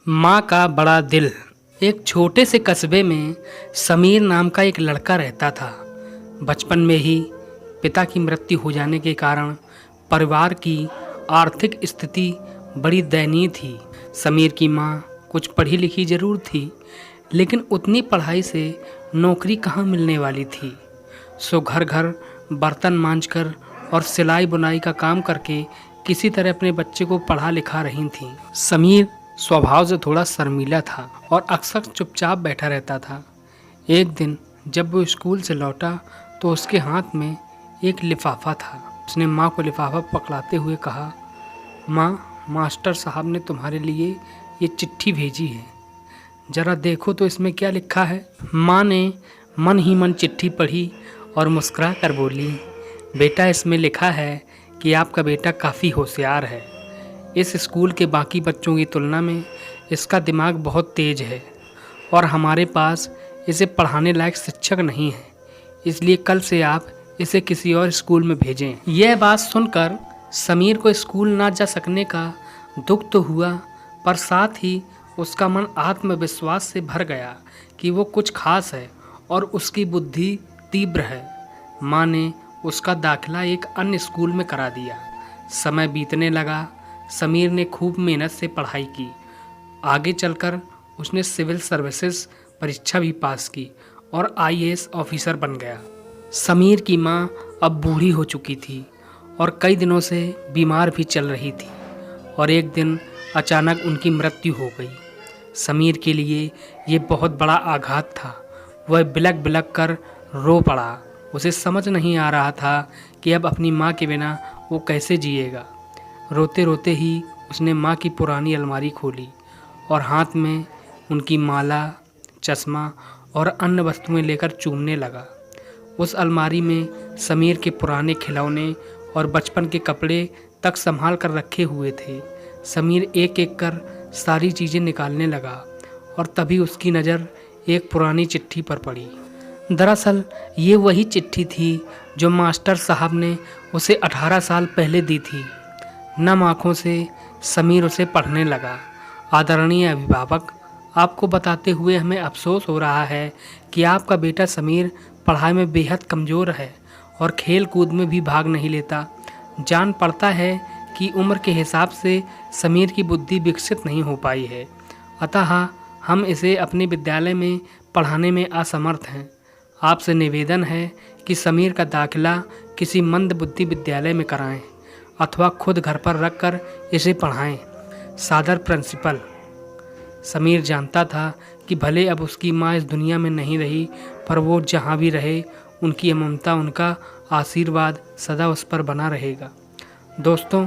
माँ का बड़ा दिल। एक छोटे से कस्बे में समीर नाम का एक लड़का रहता था। बचपन में ही पिता की मृत्यु हो जाने के कारण परिवार की आर्थिक स्थिति बड़ी दयनीय थी। समीर की माँ कुछ पढ़ी लिखी जरूर थी, लेकिन उतनी पढ़ाई से नौकरी कहाँ मिलने वाली थी। सो घर घर बर्तन मांजकर और सिलाई बुनाई का काम करके किसी तरह अपने बच्चे को पढ़ा लिखा रही थी। समीर स्वभाव से थोड़ा शर्मीला था और अक्सर चुपचाप बैठा रहता था। एक दिन जब वो स्कूल से लौटा तो उसके हाथ में एक लिफाफा था। उसने माँ को लिफाफा पकड़ाते हुए कहा, माँ, मास्टर साहब ने तुम्हारे लिए ये चिट्ठी भेजी है, ज़रा देखो तो इसमें क्या लिखा है। माँ ने मन ही मन चिट्ठी पढ़ी और मुस्कुरा कर बोली, बेटा, इसमें लिखा है कि आपका बेटा काफ़ी होशियार है। इस स्कूल के बाकी बच्चों की तुलना में इसका दिमाग बहुत तेज है और हमारे पास इसे पढ़ाने लायक शिक्षक नहीं है, इसलिए कल से आप इसे किसी और स्कूल में भेजें। यह बात सुनकर समीर को स्कूल ना जा सकने का दुख तो हुआ, पर साथ ही उसका मन आत्मविश्वास से भर गया कि वो कुछ खास है और उसकी बुद्धि तीव्र है। माँ ने उसका दाखिला एक अन्य स्कूल में करा दिया। समय बीतने लगा। समीर ने खूब मेहनत से पढ़ाई की। आगे चलकर उसने सिविल सर्विसेज परीक्षा भी पास की और आईएएस ऑफिसर बन गया। समीर की माँ अब बूढ़ी हो चुकी थी और कई दिनों से बीमार भी चल रही थी और एक दिन अचानक उनकी मृत्यु हो गई। समीर के लिए ये बहुत बड़ा आघात था। वह बिलक बिलक कर रो पड़ा। उसे समझ नहीं आ रहा था कि अब अपनी माँ के बिना वो कैसे जिएगा। रोते रोते ही उसने माँ की पुरानी अलमारी खोली और हाथ में उनकी माला, चश्मा और अन्य वस्तुएं लेकर चूमने लगा। उस अलमारी में समीर के पुराने खिलौने और बचपन के कपड़े तक संभाल कर रखे हुए थे। समीर एक एक कर सारी चीज़ें निकालने लगा और तभी उसकी नज़र एक पुरानी चिट्ठी पर पड़ी। दरअसल ये वही चिट्ठी थी जो मास्टर साहब ने उसे 18 साल पहले दी थी। नम आँखों से समीर उसे पढ़ने लगा। आदरणीय अभिभावक, आपको बताते हुए हमें अफसोस हो रहा है कि आपका बेटा समीर पढ़ाई में बेहद कमज़ोर है और खेल कूद में भी भाग नहीं लेता। जान पड़ता है कि उम्र के हिसाब से समीर की बुद्धि विकसित नहीं हो पाई है, अतः हम इसे अपने विद्यालय में पढ़ाने में असमर्थ हैं। आपसे निवेदन है कि समीर का दाखिला किसी मंद बुद्धि विद्यालय में कराएं अथवा खुद घर पर रखकर इसे पढ़ाएं। सादर प्रिंसिपल। समीर जानता था कि भले अब उसकी माँ इस दुनिया में नहीं रही, पर वो जहाँ भी रहे उनकी ममता, उनका आशीर्वाद सदा उस पर बना रहेगा। दोस्तों,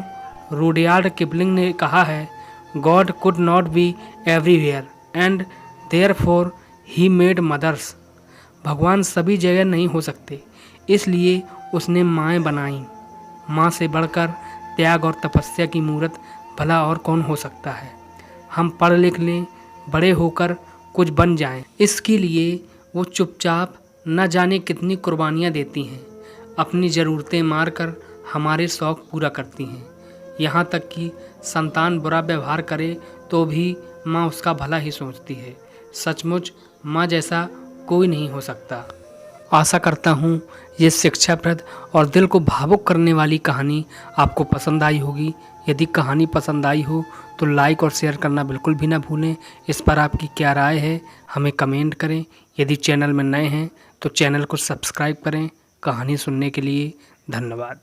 रुडयार्ड किपलिंग ने कहा है, God could not be everywhere and therefore he made mothers. भगवान सभी जगह नहीं हो सकते, इसलिए उसने माएँ बनाई। माँ से बढ़कर त्याग और तपस्या की मूर्त भला और कौन हो सकता है। हम पढ़ लिख लें, बड़े होकर कुछ बन जाएं, इसके लिए वो चुपचाप न जाने कितनी कुर्बानियाँ देती हैं। अपनी ज़रूरतें मारकर हमारे शौक़ पूरा करती हैं। यहाँ तक कि संतान बुरा व्यवहार करे तो भी माँ उसका भला ही सोचती है। सचमुच माँ जैसा कोई नहीं हो सकता। आशा करता हूँ ये शिक्षाप्रद और दिल को भावुक करने वाली कहानी आपको पसंद आई होगी। यदि कहानी पसंद आई हो तो लाइक और शेयर करना बिल्कुल भी ना भूलें। इस पर आपकी क्या राय है हमें कमेंट करें। यदि चैनल में नए हैं तो चैनल को सब्सक्राइब करें। कहानी सुनने के लिए धन्यवाद।